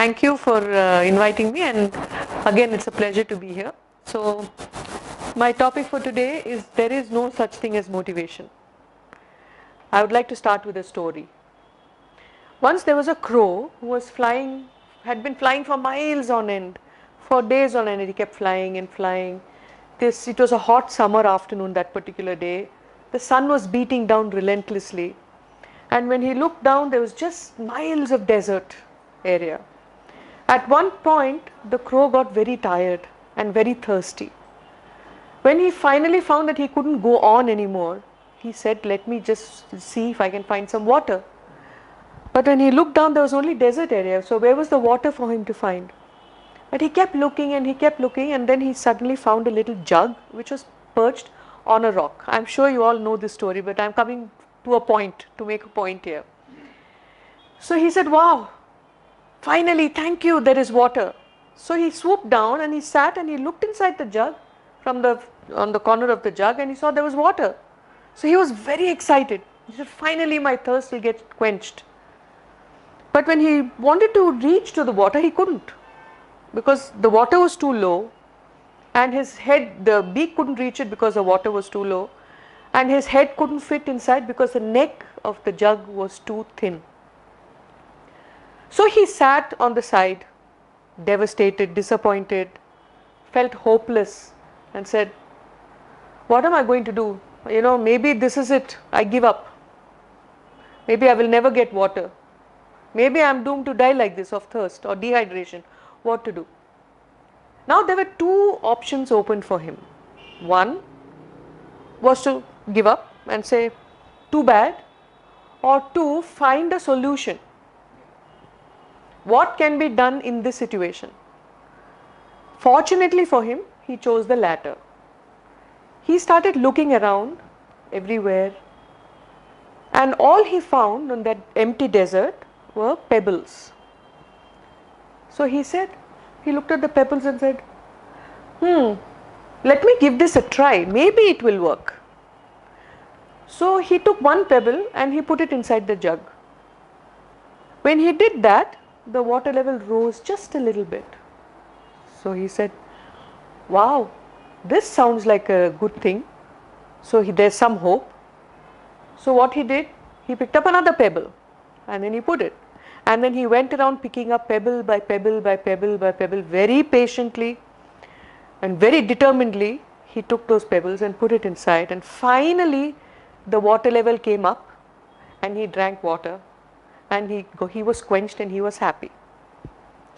thank you for inviting me, and again it's a pleasure to be here. So my topic for today is there is no such thing as motivation. I would like to start with a story. Once there was a crow who was flying, had been flying for miles on end, for days on end. He kept flying and flying. It was a hot summer afternoon that particular day. The sun was beating down relentlessly, and when he looked down, there was just miles of desert area. At one point, the crow got very tired and very thirsty. When he finally found that he couldn't go on anymore, he said, "Let me just see if I can find some water." But when he looked down, there was only desert area, so where was the water for him to find? But he kept looking and he kept looking, and then he suddenly found a little jug which was perched on a rock. I'm sure you all know this story, but I'm coming to a point, to make a point here. So he said, "Wow, finally, thank you, there is water." So he swooped down and he sat and he looked inside the jug on the corner of the jug, and he saw there was water. So he was very excited. He said, "Finally my thirst will get quenched." But when he wanted to reach to the water, he couldn't, because the water was too low, and his head, the beak couldn't reach it because the water was too low, and his head couldn't fit inside because the neck of the jug was too thin. So he sat on the side, devastated, disappointed, felt hopeless, and said, "What am I going to do? Maybe this is it. I give up. Maybe I will never get water. Maybe I am doomed to die like this of thirst or dehydration. What to do?" Now there were two options open for him. One was to give up and say, "Too bad," or two, find a solution. What can be done in this situation? Fortunately for him, he chose the latter. He started looking around everywhere, and all he found on that empty desert were pebbles. So he looked at the pebbles and said, "Let me give this a try. Maybe it will work." So he took one pebble and he put it inside the jug. When he did that, the water level rose just a little bit. So he said, "Wow, this sounds like a good thing. So there's some hope." So what he did, he picked up another pebble and then he put it. And then he went around picking up pebble by pebble by pebble by pebble, very patiently and very determinedly. He took those pebbles and put it inside, and finally the water level came up and he drank water, and he was quenched and he was happy.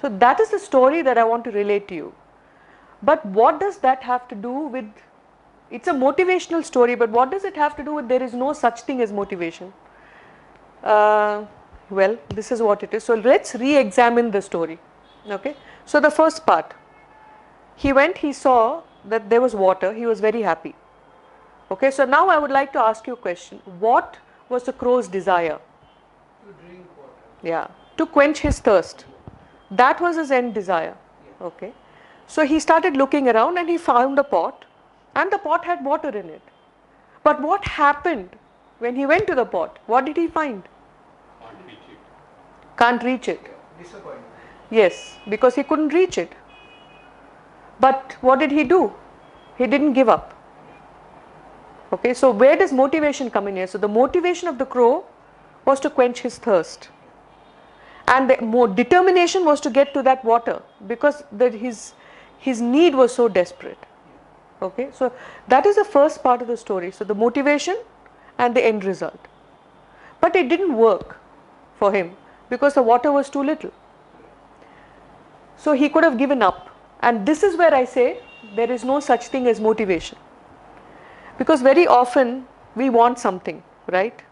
So that is the story that I want to relate to you. But what does that have to do with, it's a motivational story, but what does it have to do with there is no such thing as motivation? Well, this is what it is. So let's re-examine the story. Okay. So the first part, he saw that there was water, he was very happy. Okay. So now I would like to ask you a question. What was the crow's desire? To drink water. Yeah, to quench his thirst. That was his end desire. Okay. So he started looking around and he found a pot, and the pot had water in it. But what happened when he went to the pot? What did he find? Can't reach it. Disappointed. Yes, because he couldn't reach it. But what did he do? He didn't give up. Okay, so where does motivation come in here? So the motivation of the crow was to quench his thirst, and the more determination was to get to that water, because his need was so desperate. Okay, so that is the first part of the story. So the motivation and the end result. But it didn't work for him because the water was too little. So he could have given up. And this is where I say there is no such thing as motivation. Because very often we want something, right?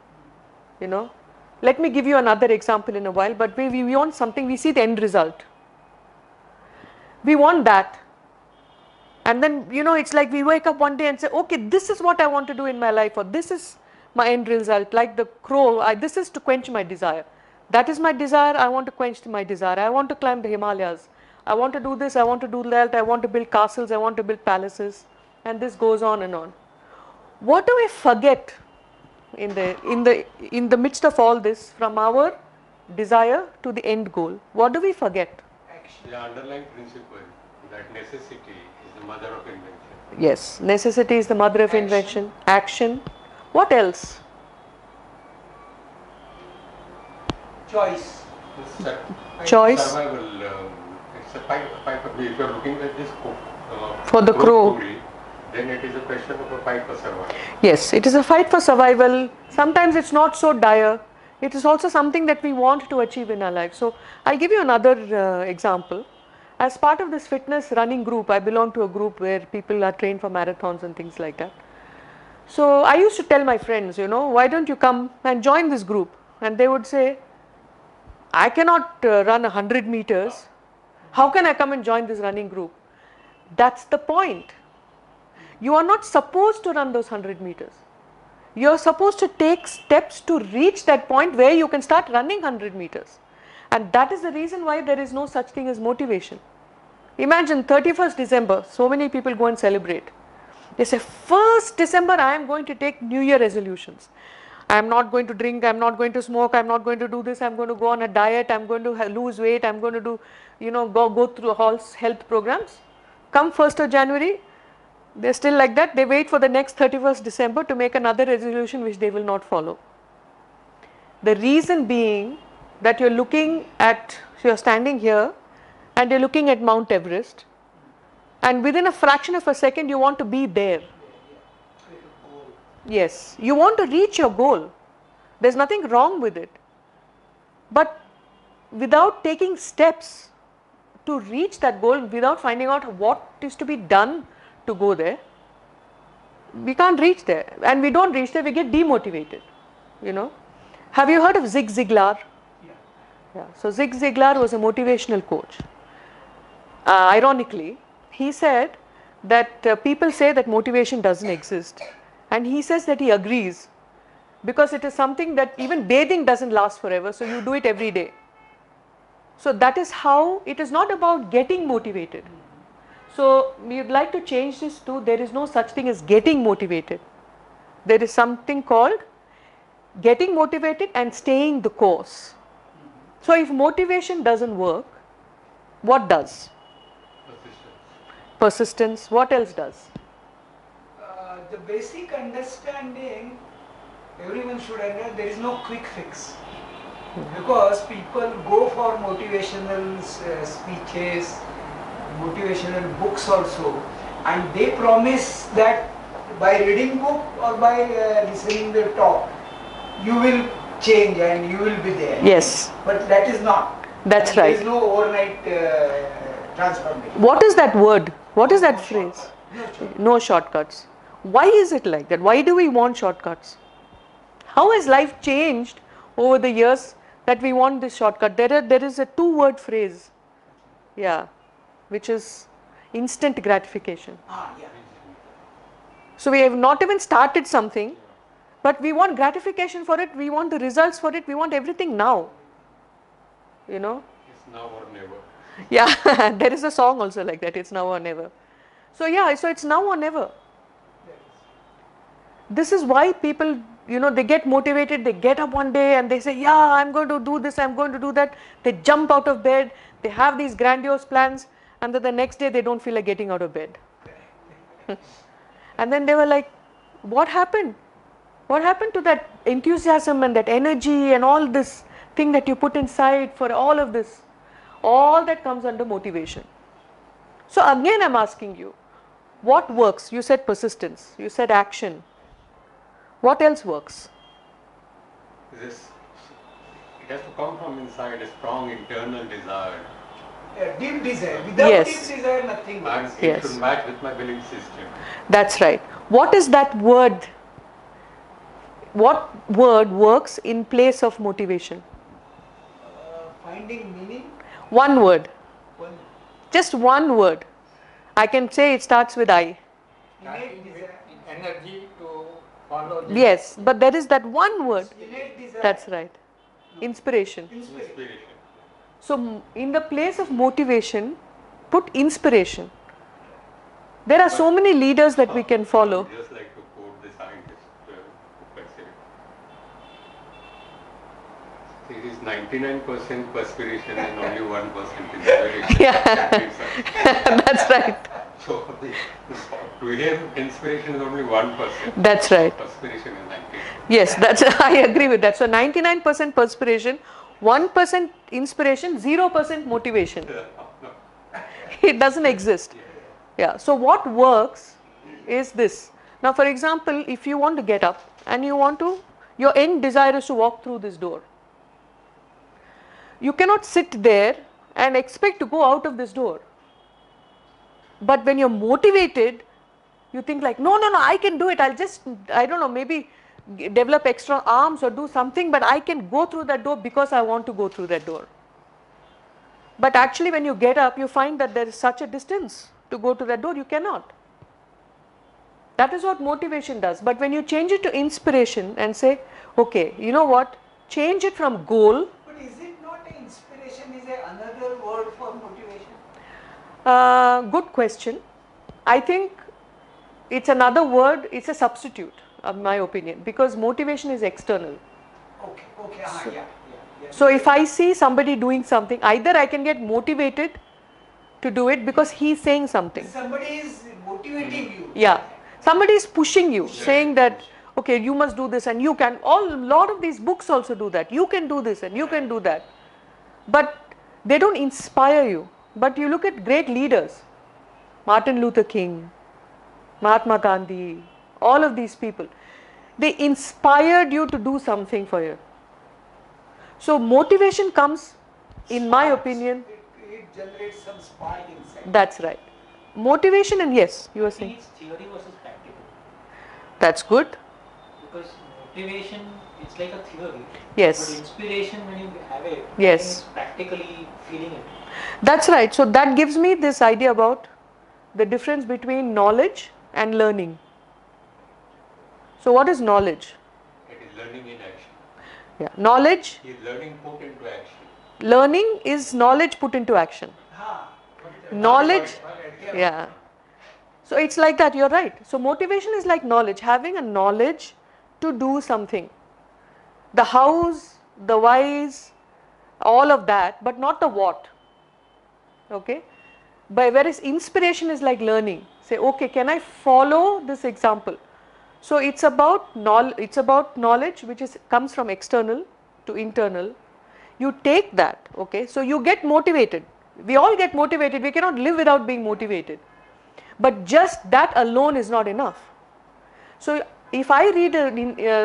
Let me give you another example in a while, but we want something, we see the end result. We want that. And then, it's like we wake up one day and say, "Okay, this is what I want to do in my life," or "This is my end result." Like the crow, this is to quench my desire. That is my desire, I want to quench my desire. I want to climb the Himalayas. I want to do this, I want to do that, I want to build castles, I want to build palaces. And this goes on and on. What do we forget in the midst of all this, from our desire to the end goal? What do we forget? action. The underlying principle that necessity is the mother of invention. Yes, necessity is the mother of Action. invention. Action. What else? Choice. Choice. Survival. It's a fight. If you are looking at this For the crow. story, then it is a question of a fight for survival. Yes, it is a fight for survival. Sometimes it's not so dire. It is also something that we want to achieve in our life. So I'll give you another example. As part of this fitness running group, I belong to a group where people are trained for marathons and things like that. So I used to tell my friends, why don't you come and join this group? And they would say, I cannot run 100 meters. How can I come and join this running group? That's the point. You are not supposed to run those 100 meters. You are supposed to take steps to reach that point where you can start running 100 meters. And that is the reason why there is no such thing as motivation. Imagine 31st December, so many people go and celebrate. They say, 1st December I am going to take New Year resolutions. I am not going to drink, I am not going to smoke, I am not going to do this, I am going to go on a diet, I am going to lose weight, I am going to do, go through all health programs. Come 1st of January, they are still like that. They wait for the next 31st December to make another resolution which they will not follow. The reason being that you are standing here and you are looking at Mount Everest, and within a fraction of a second you want to be there. Yes, you want to reach your goal. There is nothing wrong with it. But without taking steps to reach that goal, without finding out what is to be done to go there, we can't reach there. And we don't reach there, we get demotivated. Have you heard of Zig Ziglar? Yeah. So Zig Ziglar was a motivational coach. Ironically, he said that people say that motivation doesn't exist. And he says that he agrees, because it is something that even bathing doesn't last forever, so you do it every day. So that is how it is not about getting motivated. So we would like to change this to, there is no such thing as getting motivated. There is something called getting motivated and staying the course. So if motivation doesn't work, what does? Persistence. What else does? The basic understanding, everyone should understand, there is no quick fix. Because people go for motivational speeches, motivational books also, and they promise that by reading book or by listening the talk, you will change and you will be there. Yes. But that is not. That's and right. There is no overnight transformation. What is that word? What is that phrase? Shortcut. No shortcuts. Why is it like that? Why do we want shortcuts? How has life changed over the years that we want this shortcut? There is a 2-word phrase, which is instant gratification. Yeah. So we have not even started something, but we want gratification for it, we want the results for it, we want everything now. It's now or never. Yeah, there is a song also like that, it's now or never. So so it's now or never. This is why people, they get motivated, they get up one day and they say, I'm going to do this, I'm going to do that. They jump out of bed, they have these grandiose plans, and then the next day they don't feel like getting out of bed. And then they were like, what happened? What happened to that enthusiasm and that energy and all this thing that you put inside for all of this? All that comes under motivation. So again I'm asking you, what works? You said persistence, you said action. What else works? It has to come from inside, a strong internal desire. Deep desire. Without deep desire, nothing works. And it should match with my belief system. That's right. What is that word? What word works in place of motivation? Finding meaning. One word. One. Just one word. I can say it starts with I. Innate desire. Energy to follow. Yes, but there is that one word. Innate desire. That's right. Inspiration. Inspiration. So in the place of motivation, put inspiration. There are so many leaders that we can follow. Just like to quote the scientist, who said, it is 99% perspiration and only 1% inspiration. Yeah, that's right. So to him, inspiration is only 1%. That's right. Perspiration is 90. Yes, that's I agree with that. So 99% perspiration, 1% inspiration, 0% motivation. It doesn't exist. Yeah. So what works is this. Now, for example, if you want to get up and you want to, your end desire is to walk through this door. You cannot sit there and expect to go out of this door. But when you're motivated, you think like, no, I can do it. I'll just, I don't know, maybe develop extra arms or do something, but I can go through that door because I want to go through that door. But actually when you get up, you find that there is such a distance to go to that door, you cannot. That is what motivation does. But when you change it to inspiration and say, okay, you know what, change it from goal. But is it not an inspiration, is another word for motivation? Good question. I think it's another word, it's a substitute, of my opinion, because motivation is external. Okay, yeah. So if I see somebody doing something, either I can get motivated to do it because he's saying something. Somebody is motivating you. Yeah. Somebody is pushing you, saying that, okay, you must do this and you can. A lot of these books also do that. You can do this and you can do that. But they don't inspire you. But you look at great leaders, Martin Luther King, Mahatma Gandhi, all of these people. They inspired you to do something for you. So motivation comes, in my opinion. It generates some spark inside. That's right. Motivation, and yes, you were saying. It's theory versus practical. That's good. Because motivation is like a theory. Yes. But inspiration, when you have it, Yes. it's practically feeling it. That's right. So that gives me this idea about the difference between knowledge and learning. So what is knowledge? It is learning in action. Yeah. Knowledge, He is learning put into action. learning is knowledge put into action. Knowledge, yeah. So it's like that, you're right. So motivation is like knowledge, having a knowledge to do something. The hows, the whys, all of that, but not the what. Okay? But whereas inspiration is like learning. Say, okay, can I follow this example? So it's about knowledge which comes from external to internal. You take that, okay? So you get motivated. We all get motivated. We cannot live without being motivated. But just that alone is not enough. So if I read a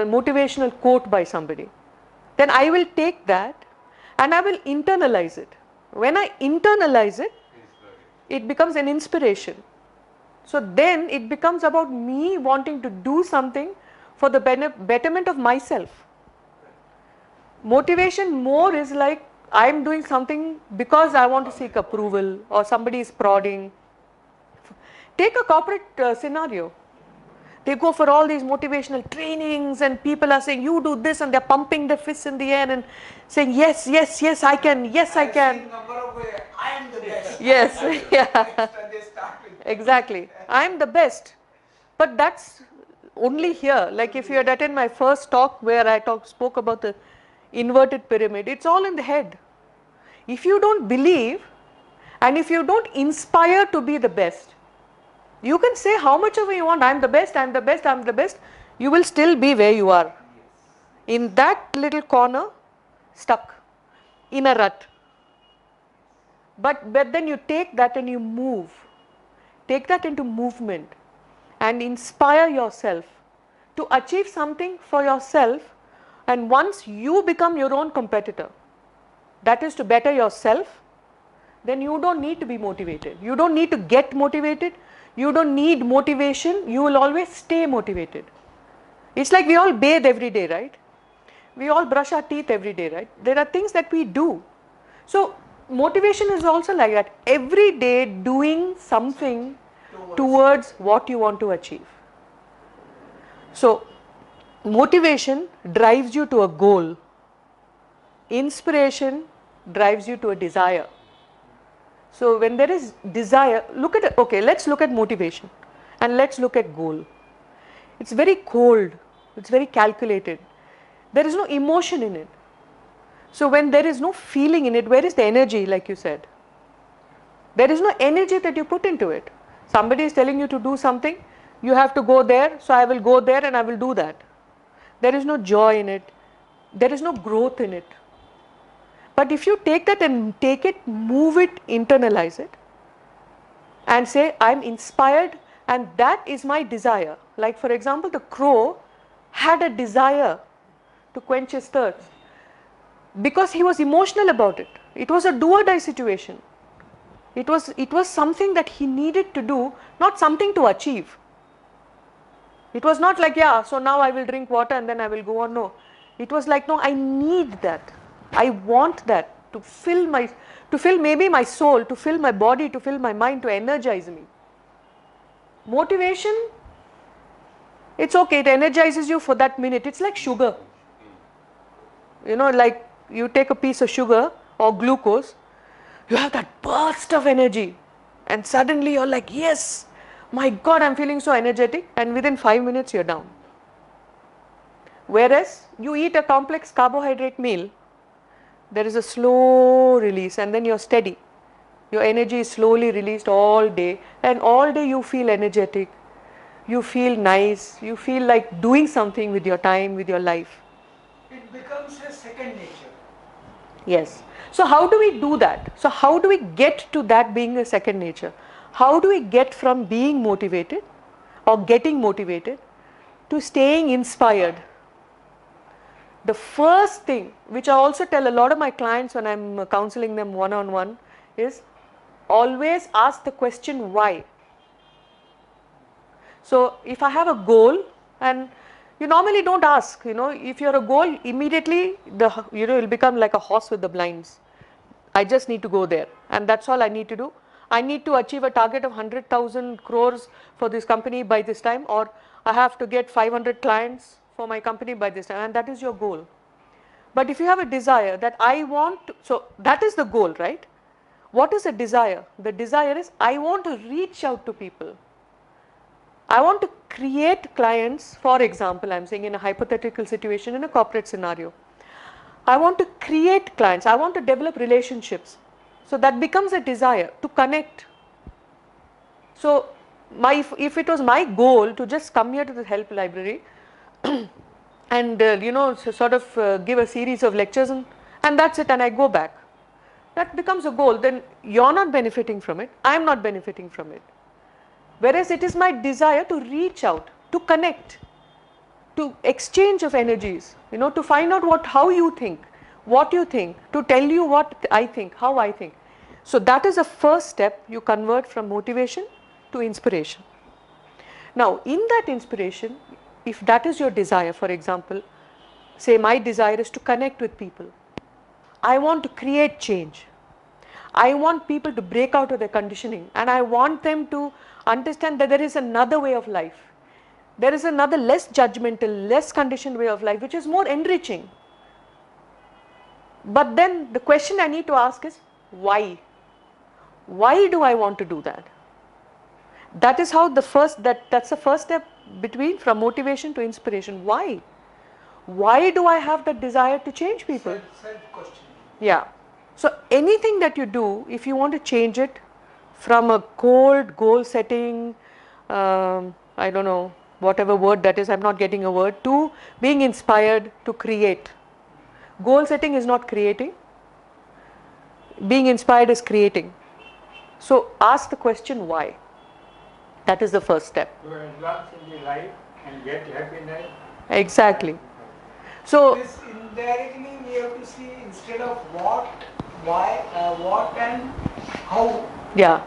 motivational quote by somebody, then I will take that and I will internalize it. When I internalize it, it becomes an inspiration. So then it becomes about me wanting to do something for the betterment of myself. Motivation more is like I am doing something because I want to seek approval or somebody is prodding. Take a corporate scenario. They go for all these motivational trainings and people are saying you do this and they're pumping their fists in the air and saying yes, yes, yes I can, yes I can. I am the best. Yes, yeah. They start with Exactly. I am the best. But that's only here. Like if you had attended my first talk where I spoke about the inverted pyramid, it's all in the head. If you don't believe and if you don't inspire to be the best, you can say how much ever you want, I'm the best, I'm the best, I'm the best, you will still be where you are. In that little corner, stuck, in a rut. But then you take that and you move. Take that into movement and inspire yourself to achieve something for yourself, and once you become your own competitor, that is to better yourself, then you don't need to be motivated. You don't need to get motivated. You don't need motivation. You will always stay motivated. It's like we all bathe every day, right? We all brush our teeth every day, right? There are things that we do. So motivation is also like that. Every day doing something towards what you want to achieve. So motivation drives you to a goal. Inspiration drives you to a desire. So when there is desire, let's look at motivation and let's look at goal. It's very cold, it's very calculated. There is no emotion in it. So when there is no feeling in it, where is the energy, like you said? There is no energy that you put into it. Somebody is telling you to do something, you have to go there, so I will go there and I will do that. There is no joy in it. There is no growth in it. But if you take that and take it, move it, internalize it, and say, I'm inspired and that is my desire. Like for example, the crow had a desire to quench his thirst because he was emotional about it. It was a do or die situation. It was something that he needed to do, not something to achieve. It was not like, yeah, so now I will drink water and then I will go on. No. It was like, no, I need that. I want that to fill maybe my soul, to fill my body, to fill my mind, to energize me. Motivation, it's okay, it energizes you for that minute. It's like sugar. You know, like you take a piece of sugar or glucose, you have that burst of energy and suddenly you're like, yes, my God, I'm feeling so energetic, and within 5 minutes you're down. Whereas you eat a complex carbohydrate meal, there is a slow release and then you're steady. Your energy is slowly released all day, and all day you feel energetic, you feel nice, you feel like doing something with your time, with your life. It becomes a second nature. Yes. So how do we do that? So how do we get to that being a second nature? How do we get from being motivated or getting motivated to staying inspired? The first thing, which I also tell a lot of my clients when I'm counseling them one-on-one, is always ask the question why. So if I have a goal, and you normally don't ask, if you're a goal, immediately you'll become like a horse with the blinds. I just need to go there and that's all I need to do. I need to achieve a target of 100,000 crores for this company by this time, or I have to get 500 clients for my company by this time, and that is your goal. But if you have a desire that I want to, so that is the goal, right? What is a desire? The desire is I want to reach out to people. I want to create clients. For example, I'm saying in a hypothetical situation, in a corporate scenario, I want to create clients, I want to develop relationships. So that becomes a desire to connect. So if it was my goal to just come here to the help library and sort of give a series of lectures and that's it, and I go back, that becomes a goal. Then you're not benefiting from it, I'm not benefiting from it. Whereas it is my desire to reach out, to connect, to exchange of energies, to find out how you think, what you think, to tell you what I think, how I think. So that is the first step. You convert from motivation to inspiration. Now in that inspiration, if that is your desire, for example, say my desire is to connect with people. I want to create change. I want people to break out of their conditioning, and I want them to understand that there is another way of life. There is another less judgmental, less conditioned way of life which is more enriching. But then the question I need to ask is why? Why do I want to do that? That is how that's the first step from motivation to inspiration. Why? Why do I have that desire to change people? Self-question. Yeah. So anything that you do, if you want to change it from a cold goal setting, I don't know, whatever word that is, I'm not getting a word, to being inspired to create. Goal setting is not creating. Being inspired is creating. So ask the question why. That is the first step. To advance in the life and get happiness. Exactly. So This indirectly we have to see, instead of what, why, what and how. yeah,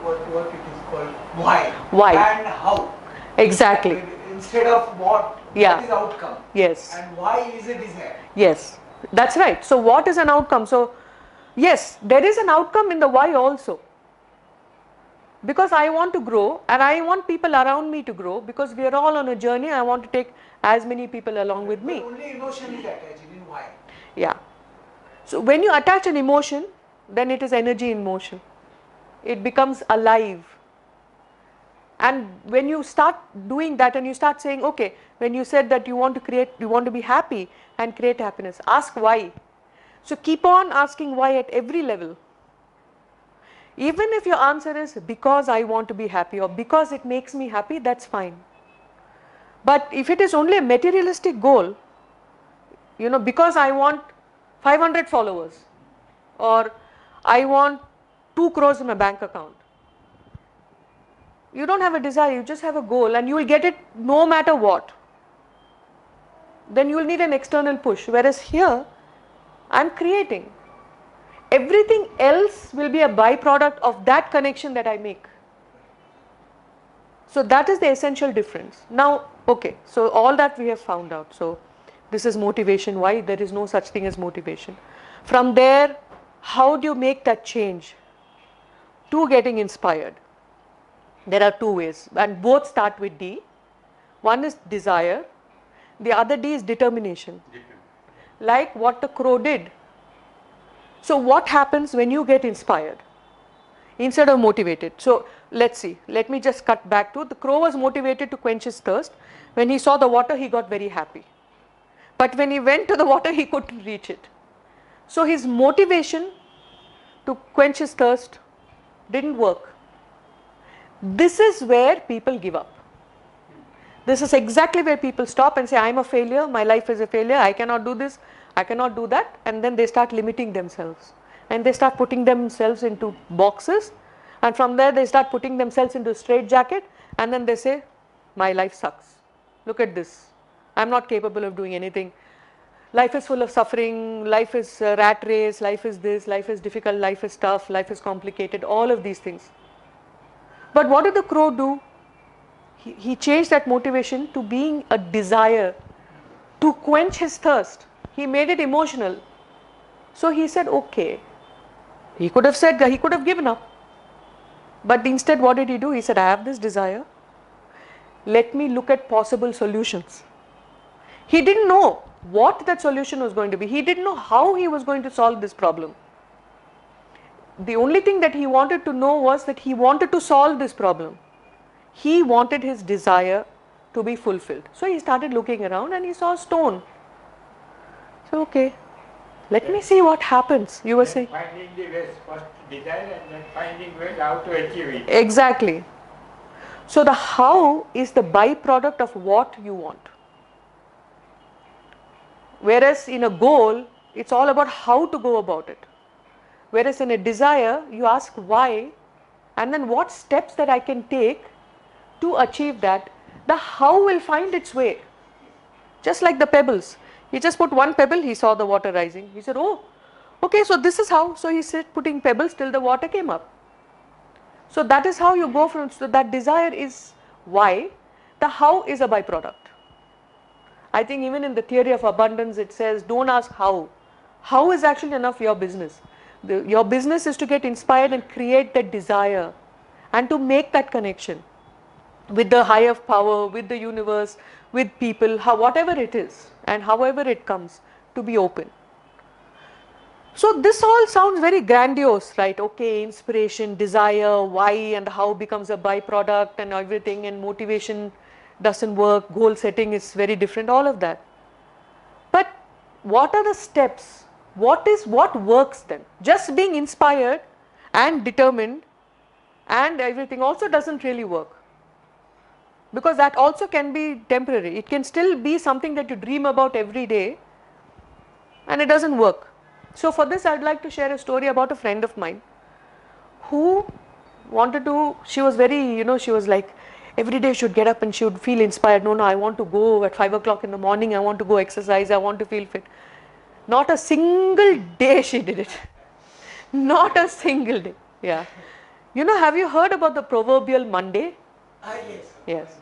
What it is called? Why. Why. And how. exactly. Instead of what, Yeah. that is outcome. Yes. And why is a desire. Yes. That's right. So what is an outcome? So yes, there is an outcome in the why also. Because I want to grow and I want people around me to grow, because we are all on a journey. I want to take as many people along with me. But only emotion is attached in why. Yeah. So when you attach an emotion, then it is energy in motion. It becomes alive. And when you start doing that and you start saying, okay, when you said that you want to create, you want to be happy and create happiness, ask why. So keep on asking why at every level. Even if your answer is because I want to be happy or because it makes me happy, that's fine. But if it is only a materialistic goal, because I want 500 followers or I want 2 crores in my bank account, you don't have a desire, you just have a goal and you will get it no matter what. Then you will need an external push. Whereas here, I am creating. Everything else will be a byproduct of that connection that I make. So that is the essential difference. Now, okay, so all that we have found out. So this is motivation. Why? There is no such thing as motivation. From there, how do you make that change to getting inspired? There are 2 ways and both start with D. One is desire, the other D is determination. Like what the crow did. So what happens when you get inspired instead of motivated? So let's see, let me just cut back to the crow was motivated to quench his thirst. When he saw the water, he got very happy. But when he went to the water, he couldn't reach it. So his motivation to quench his thirst didn't work. This is where people give up. This is exactly where people stop and say, I am a failure, my life is a failure, I cannot do this, I cannot do that, and then they start limiting themselves. And they start putting themselves into boxes, and from there they start putting themselves into a straitjacket, and then they say, my life sucks. Look at this. I am not capable of doing anything. Life is full of suffering, life is a rat race, life is this, life is difficult, life is tough, life is complicated, all of these things. But what did the crow do? He changed that motivation to being a desire to quench his thirst. He made it emotional. So he said, okay. He could have said, he could have given up. But instead, what did he do? He said, I have this desire. Let me look at possible solutions. He didn't know what that solution was going to be. He didn't know how he was going to solve this problem. The only thing that he wanted to know was that he wanted to solve this problem. He wanted his desire to be fulfilled. So he started looking around and he saw a stone. So, okay, let me see what happens. You were saying? Finding the ways, first desire and then finding ways how to achieve it. Exactly. So the how is the byproduct of what you want. Whereas in a goal, it's all about how to go about it. Whereas in a desire, you ask why and then what steps that I can take to achieve that. The how will find its way. Just like the pebbles. He just put one pebble, he saw the water rising. He said, oh, okay, so this is how. So he said putting pebbles till the water came up. So that is how you go from, so that desire is why, the how is a byproduct. I think even in the theory of abundance it says don't ask how. How is actually none of your business. Your business is to get inspired and create that desire and to make that connection with the higher power, with the universe, with people, whatever it is and however it comes, to be open. So this all sounds very grandiose, right? Okay, inspiration, desire, why and how becomes a byproduct and everything, and motivation doesn't work, goal setting is very different, all of that. But what are the steps? What works then? Just being inspired and determined and everything also doesn't really work. Because that also can be temporary. It can still be something that you dream about every day and it doesn't work. So for this I would like to share a story about a friend of mine who wanted to, she was very, she was like, every day she would get up and she would feel inspired. No, I want to go at 5 o'clock in the morning, I want to go exercise, I want to feel fit. Not a single day she did it. Not a single day. Yeah. Have you heard about the proverbial Monday? Yes. Yes.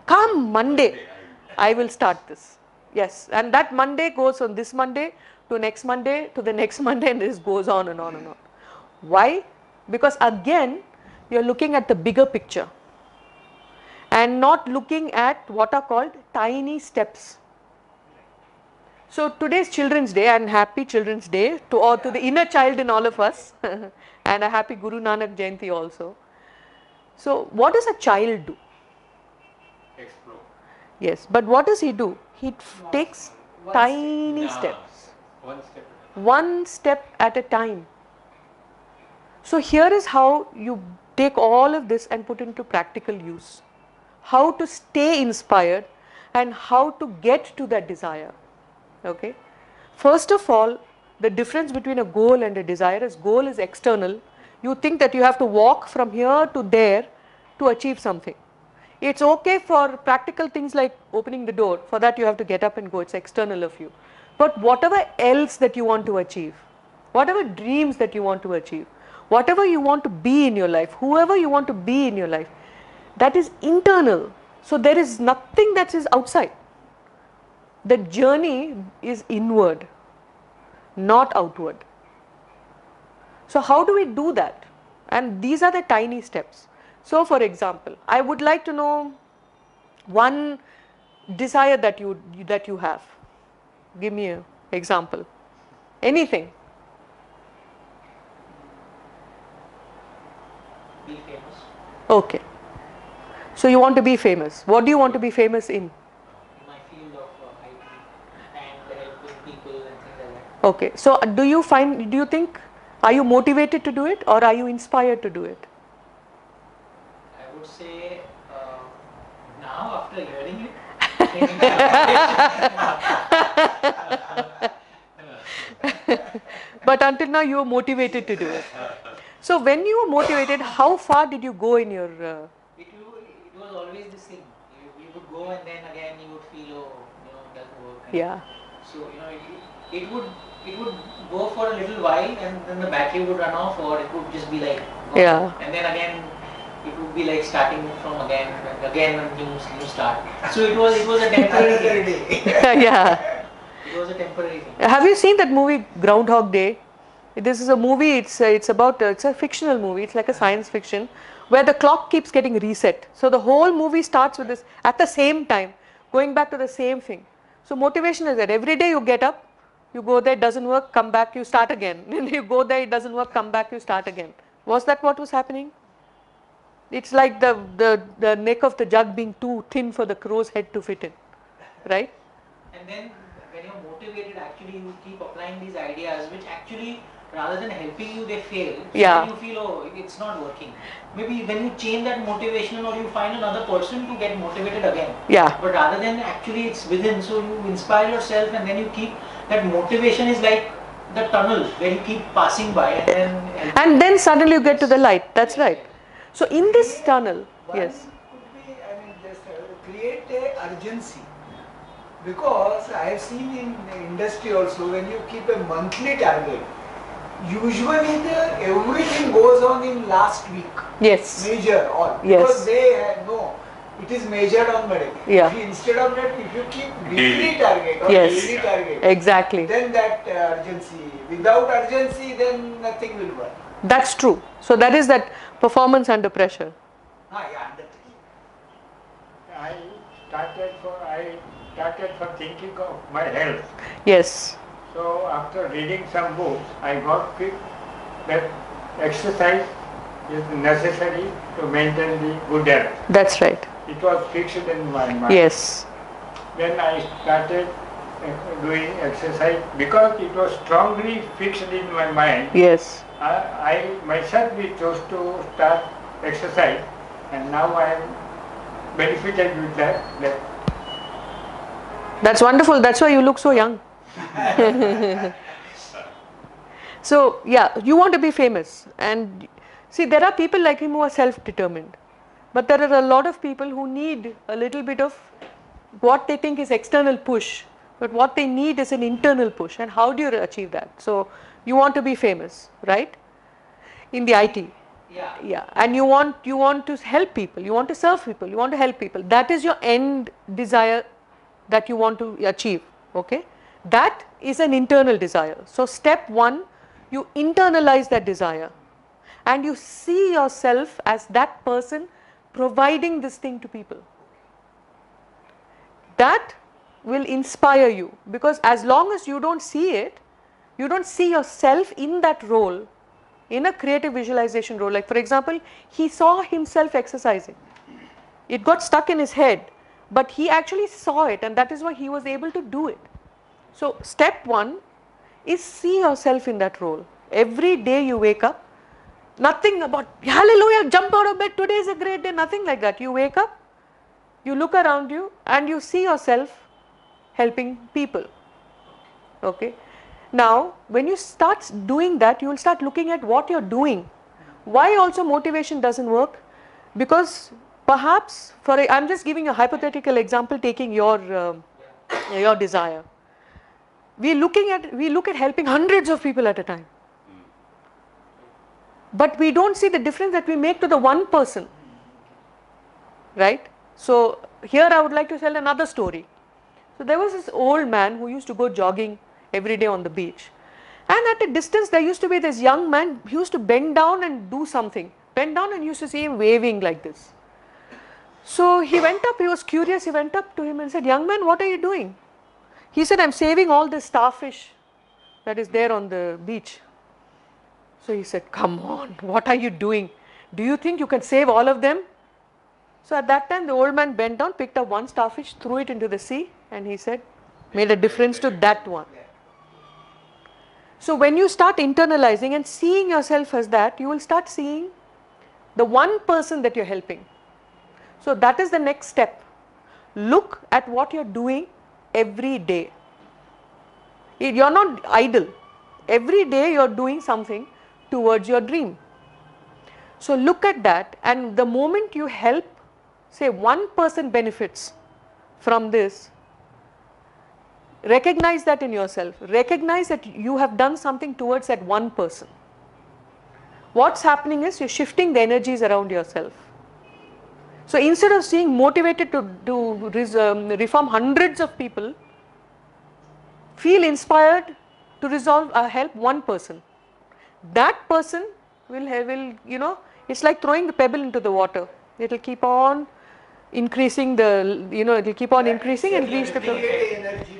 Come Monday, I will start this. Yes. And that Monday goes on this Monday to next Monday to the next Monday, and this goes on and on and on. Why? Because again, you're looking at the bigger picture and not looking at what are called tiny steps. So today's Children's Day, and happy Children's Day to the inner child in all of us and a happy Guru Nanak Jayanti also. So what does a child do? Explore. Yes, but what does he do? He takes One tiny Nah. steps, One step. one step at a time. So here is how you take all of this and put into practical use. How to stay inspired and how to get to that desire. Okay. First of all, the difference between a goal and a desire is goal is external. You think that you have to walk from here to there to achieve something. It's okay for practical things like opening the door. For that you have to get up and go. It's external of you. But whatever else that you want to achieve, whatever dreams that you want to achieve, whatever you want to be in your life, whoever you want to be in your life, that is internal. So there is nothing that is outside. The journey is inward, not outward. So how do we do that? And these are the tiny steps. So for example, I would like to know one desire that you have. Give me an example. Anything. Be famous. Okay. So you want to be famous. What do you want to be famous in? In my field of IT and helping people and things like that. Okay. So do you think, are you motivated to do it or are you inspired to do it? I would say now after hearing it, But until now you were motivated to do it. So when you were motivated, how far did you go in your... it was always the same. You would go and then again you would feel, oh, it doesn't work. And Yeah. So it would go for a little while and then the battery would run off, or it would just be like gone. Yeah. And then again it would be like starting from again a new start. So it was a temporary thing. Yeah. It was a temporary thing. Have you seen that movie Groundhog Day? This is a movie, it's a fictional movie, it's like a science fiction where the clock keeps getting reset. So the whole movie starts with this at the same time, going back to the same thing. So motivation is that every day you get up, you go there, it doesn't work, come back, you start again. Then you go there, it doesn't work, come back, you start again. Was that what was happening? It's like the neck of the jug being too thin for the crow's head to fit in, right? And then when you're motivated, actually you keep applying these ideas which actually, rather than helping you, they fail. So Yeah. then you feel, oh, it's not working. Maybe when you change that motivation, or you find another person to get motivated again. Yeah. But rather than actually it's within, so you inspire yourself and then you keep, that motivation is like the tunnel where you keep passing by And then suddenly you get to the light, that's right. So in this tunnel, One yes. could be, just create a urgency. Because I have seen in the industry also, when you keep a monthly target, usually everything goes on in last week. Yes. Major all. Yes. Because they know it is measured on Monday. Yeah. Instead of that, if you keep Daily. weekly target or Yes. daily target, Exactly. then that urgency. Without urgency, then nothing will work. That's true. So that is that performance under pressure. Yeah, under pressure. I started for thinking of my health. Yes. So after reading some books, I got fixed that exercise is necessary to maintain the good health. That's right. It was fixed in my mind. Yes. Then I started doing exercise because it was strongly fixed in my mind. Yes. I myself chose to start exercise, and now I am benefited with that. That's wonderful. That's why you look so young. So, yeah, you want to be famous. And see, there are people like him who are self-determined. But there are a lot of people who need a little bit of what they think is external push. But what they need is an internal push. And how do you achieve that? So, you want to be famous, right? In the IT. Yeah. Yeah, and you want to help people, you want to serve people, you want to help people. That is your end desire that you want to achieve, okay? That is an internal desire. So step one, you internalize that desire and you see yourself as that person providing this thing to people. That will inspire you, because as long as you don't see it, you don't see yourself in that role, in a creative visualization role. Like for example, he saw himself exercising. It got stuck in his head, but he actually saw it, and that is why he was able to do it. So step 1 is see yourself in that role. Every day you wake up, nothing about hallelujah, jump out of bed, today is a great day, nothing like that. You wake up, you look around you, and you see yourself helping people. Okay. Now when you start doing that, you will start looking at what you're doing. Why also motivation doesn't work? Because perhaps I'm just giving a hypothetical example, taking your desire. We look at helping hundreds of people at a time, but we don't see the difference that we make to the one person, right? So here I would like to tell another story. So there was this old man who used to go jogging every day on the beach, and at a distance there used to be this young man who used to bend down and do something, bend down, and used to see him waving like this. So he went up, he was curious, he went up to him and said, young man, what are you doing? He said, I'm saving all the starfish that is there on the beach. So he said, come on, what are you doing? Do you think you can save all of them? So at that time the old man bent down, picked up one starfish, threw it into the sea, and he said, made a difference to that one. So when you start internalizing and seeing yourself as that, you will start seeing the one person that you're helping. So that is the next step. Look at what you're doing every day. You're not idle. Every day you're doing something towards your dream. So look at that, and the moment you help, say one person benefits from this, recognize that in yourself. Recognize that you have done something towards that one person. What's happening is you're shifting the energies around yourself. So instead of being motivated to reform hundreds of people, feel inspired to help one person. That person will it's like throwing the pebble into the water. It will keep on increasing it will keep on increasing and reach the top.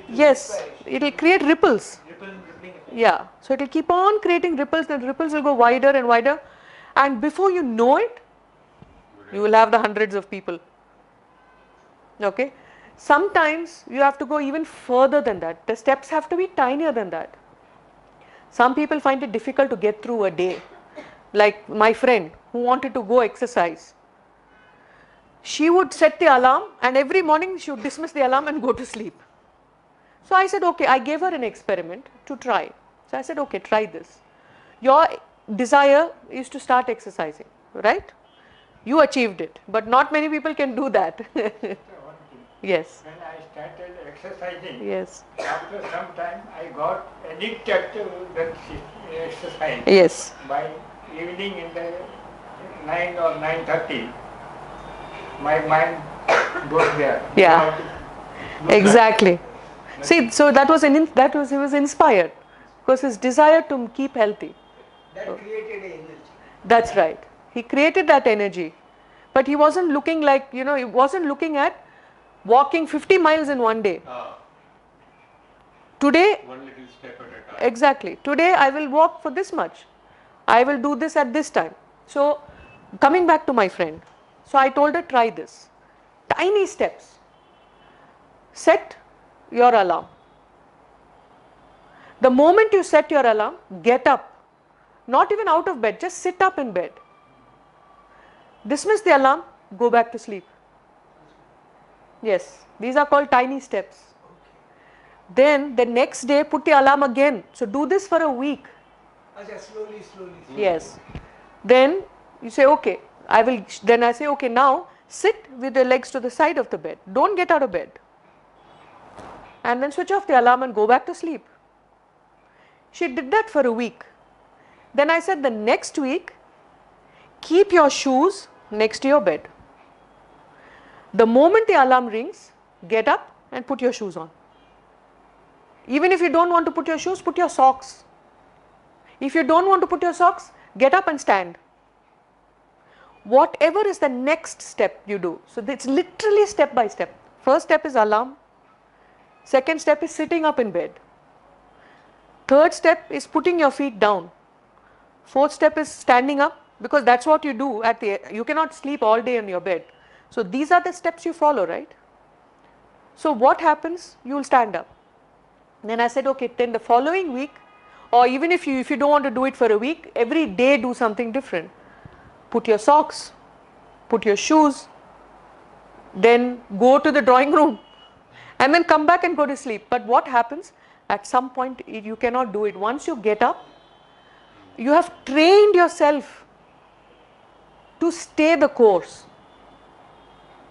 Yes, it will create ripples. Yeah, so it will keep on creating ripples, and ripples will go wider and wider, and before you know it, you will have the hundreds of people. Okay. Sometimes you have to go even further than that. The steps have to be tinier than that. Some people find it difficult to get through a day. Like my friend who wanted to go exercise. She would set the alarm, and every morning she would dismiss the alarm and go to sleep. So I said, okay, I gave her an experiment to try. So I said, okay, try this. Your desire is to start exercising, right? You achieved it, but not many people can do that. Yes. When I started exercising, Yes. after some time I got addicted to that exercise. Yes. By evening in the 9 or 9:30, my mind goes there. Yeah. Exactly. See, so he was inspired because his desire to keep healthy. That created energy. That's right. He created that energy, but he wasn't looking he wasn't looking at walking 50 miles in one day. Today, One little step at a time. exactly. Today I will walk for this much. I will do this at this time. So coming back to my friend, so I told her, try this. Tiny steps. Set your alarm. The moment you set your alarm, get up. Not even out of bed, just sit up in bed. Dismiss the alarm, go back to sleep. Yes, these are called tiny steps. Then the next day put the alarm again. So do this for a week. Slowly. Yes. Then you say, okay, then I say, okay, now sit with your legs to the side of the bed. Don't get out of bed. And then switch off the alarm and go back to sleep. She did that for a week. Then I said, the next week, keep your shoes next to your bed. The moment the alarm rings, get up and put your shoes on. Even if you don't want to put your shoes, put your socks. If you don't want to put your socks, get up and stand. Whatever is the next step you do. So it's literally step by step. First step is alarm. Second step is sitting up in bed. Third step is putting your feet down. Fourth step is standing up, because that's what you do you cannot sleep all day in your bed. So these are the steps you follow, right? So what happens? You will stand up. Then I said, okay, then the following week, or even if you don't want to do it for a week, every day do something different. Put your socks, put your shoes, then go to the drawing room, and then come back and go to sleep. But what happens? At some point you cannot do it. Once you get up, you have trained yourself to stay the course.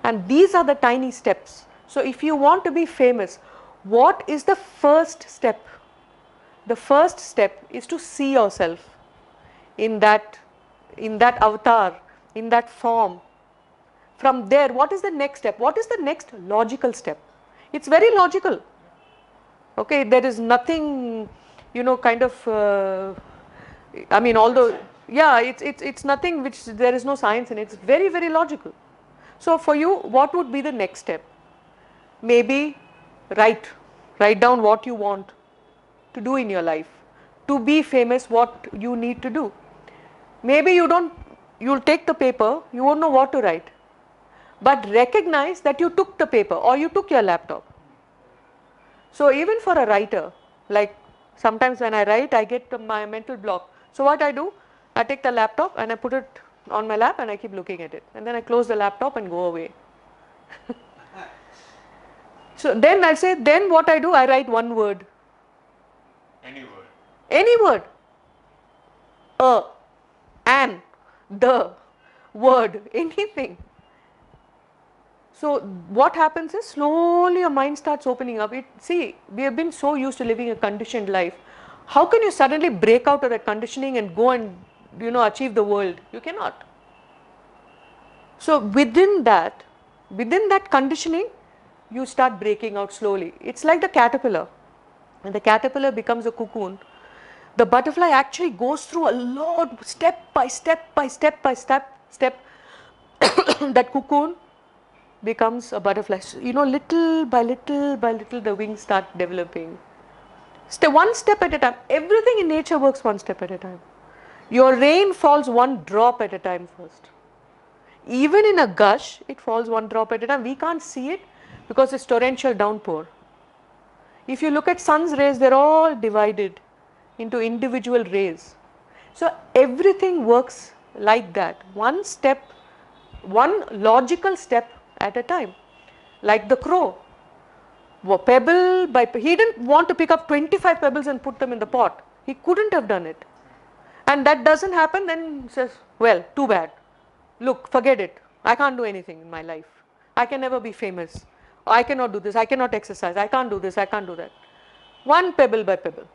And these are the tiny steps. So if you want to be famous, what is the first step? The first step is to see yourself in that avatar, in that form. From there, what is the next step? What is the next logical step? It's very logical. Okay, there is nothing, although, yeah, it's nothing which there is no science in it. It's very, very logical. So for you, what would be the next step? Maybe write down what you want to do in your life. To be famous, what you need to do. Maybe you'll take the paper, you won't know what to write. But recognize that you took the paper or you took your laptop. So even for a writer, like sometimes when I write, I get my mental block. So what I do, I take the laptop and I put it on my lap and I keep looking at it. And then I close the laptop and go away. So then I say, then what I do, I write one word. Any word. Any word. An, the, word, anything. So what happens is slowly your mind starts opening up. See, we have been so used to living a conditioned life. How can you suddenly break out of that conditioning and go and achieve the world? You cannot. So within that conditioning, you start breaking out slowly. It's like the caterpillar. When the caterpillar becomes a cocoon, the butterfly actually goes through a lot, step by step. That cocoon becomes a butterfly. So, little by little the wings start developing. One step at a time. Everything in nature works one step at a time. Your rain falls one drop at a time first. Even in a gush, it falls one drop at a time. We can't see it because it's torrential downpour. If you look at sun's rays, they're all divided into individual rays. So everything works like that. One logical step at a time. Like the crow. Pebble by he didn't want to pick up 25 pebbles and put them in the pot. He couldn't have done it. And that doesn't happen, then he says, well, too bad. Look, forget it. I can't do anything in my life. I can never be famous. I cannot do this. I cannot exercise. I can't do this. I can't do that. One pebble by pebble.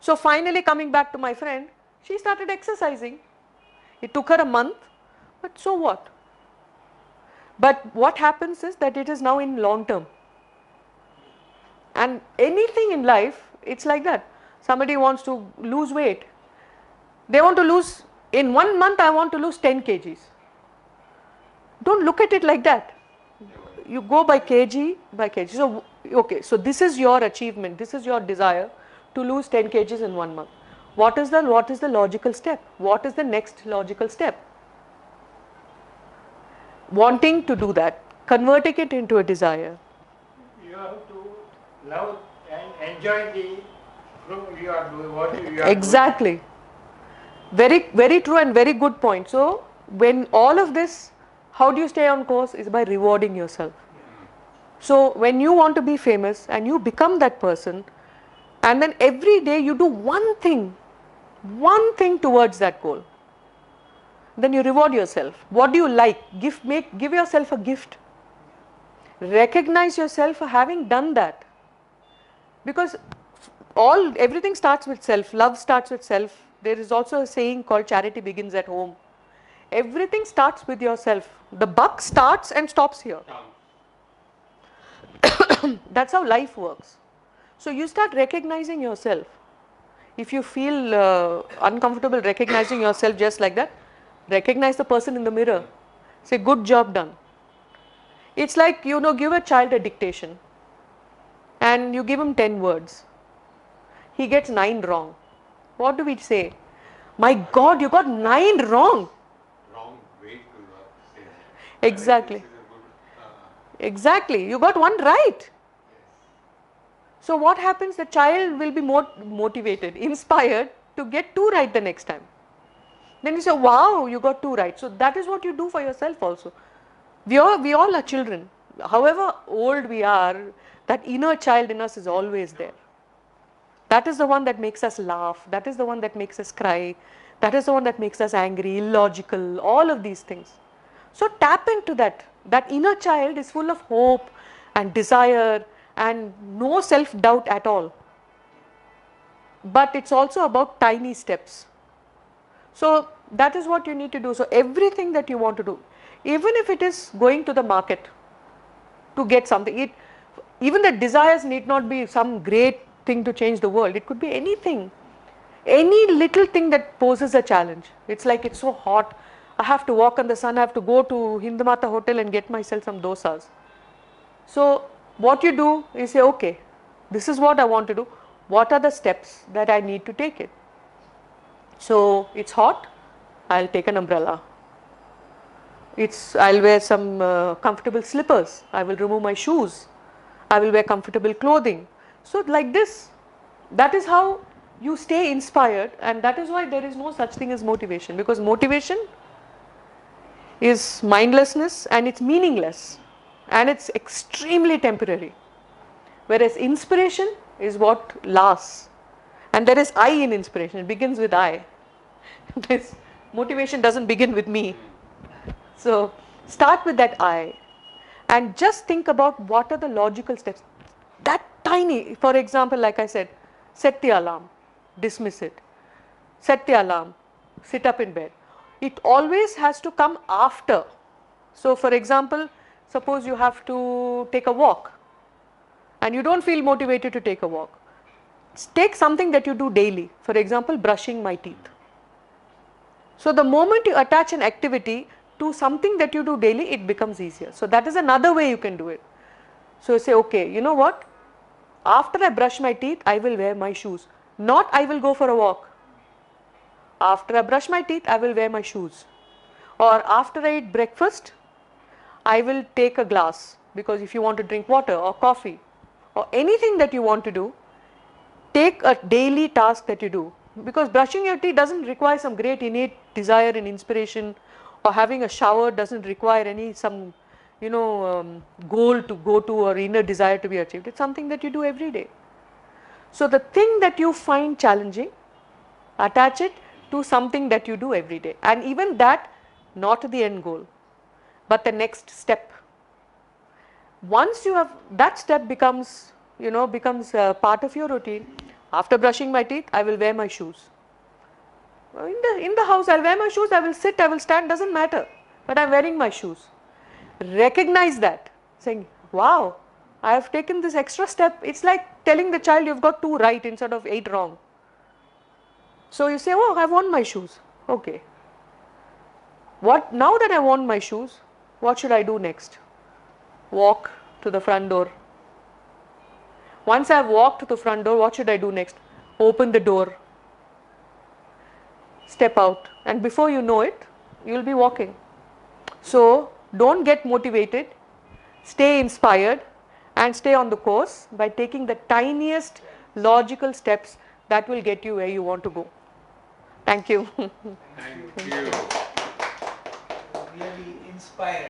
So finally, coming back to my friend, she started exercising. It took her a month, but so what? But what happens is that it is now in long term. And anything in life, it's like that. Somebody wants to lose weight. They want to lose, in 1 month I want to lose 10 kgs. Don't look at it like that. You go by kg by kg. So, okay, so this is your achievement. This is your desire to lose 10 kgs in 1 month. What is the logical step? What is the next logical step? Wanting to do that, converting it into a desire. You have to love and enjoy the fruit you are doing, what you are Exactly. doing. Very, very true and very good point. So, when all of this, how do you stay on course? Is by rewarding yourself. So, when you want to be famous and you become that person, and then every day you do one thing towards that goal, then you reward yourself. What do you like? Give yourself a gift. Recognize yourself for having done that. Because everything starts with self. Love starts with self. There is also a saying called charity begins at home. Everything starts with yourself. The buck starts and stops here. That's how life works. So you start recognizing yourself. If you feel uncomfortable recognizing yourself just like that, recognize the person in the mirror. Say, good job done. It's like, give a child a dictation and you give him 10 words. He gets 9 wrong. What do we say? My God, you got 9 wrong. Wrong way to say that. Exactly. This is a good, Exactly. You got 1 right. So what happens? The child will be more motivated, inspired to get 2 right the next time. Then you say, wow, you got 2 right. So that is what you do for yourself also. We all are children. However old we are, that inner child in us is always there. That is the one that makes us laugh. That is the one that makes us cry. That is the one that makes us angry, illogical, all of these things. So tap into that. That inner child is full of hope and desire and no self-doubt at all. But it's also about tiny steps. So that is what you need to do. So everything that you want to do, even if it is going to the market to get something, even the desires need not be some great thing to change the world. It could be anything, any little thing that poses a challenge. It's like it's so hot, I have to walk in the sun, I have to go to Hindumata hotel and get myself some dosas. So what you do is say, okay, this is what I want to do. What are the steps that I need to take it? So it's hot, I'll take an umbrella. I'll wear some comfortable slippers. I will remove my shoes. I will wear comfortable clothing. So like this, that is how you stay inspired, and that is why there is no such thing as motivation, because motivation is mindlessness and it's meaningless and it's extremely temporary. Whereas inspiration is what lasts. And there is I in inspiration, it begins with I. This motivation doesn't begin with me. So start with that I and just think about what are the logical steps. That tiny, for example, like I said, set the alarm, dismiss it. Set the alarm, sit up in bed. It always has to come after. So for example, suppose you have to take a walk and you don't feel motivated to take a walk. Take something that you do daily. For example, brushing my teeth. So the moment you attach an activity to something that you do daily, it becomes easier. So that is another way you can do it. So you say, okay, you know what? After I brush my teeth, I will wear my shoes. Not I will go for a walk. After I brush my teeth, I will wear my shoes. Or after I eat breakfast, I will take a glass, because if you want to drink water or coffee or anything that you want to do, take a daily task that you do. Because brushing your teeth doesn't require some great innate desire and inspiration, or having a shower doesn't require any some goal to go to or inner desire to be achieved. It's something that you do every day. So the thing that you find challenging, attach it to something that you do every day, and even that, not the end goal, but the next step. Once you have that step becomes part of your routine. After brushing my teeth, I will wear my shoes. In the house, I'll wear my shoes, I will sit, I will stand, doesn't matter, but I'm wearing my shoes. Recognize that, saying, wow, I have taken this extra step. It's like telling the child you've got 2 right instead of 8 wrong. So you say, oh, I've worn my shoes. Okay. Now that I worn my shoes, what should I do next? Walk to the front door. Once I've walked to the front door, what should I do next? Open the door. Step out. And before you know it, you'll be walking. So don't get motivated. Stay inspired and stay on the course by taking the tiniest logical steps that will get you where you want to go. Thank you. Thank you. Really inspired.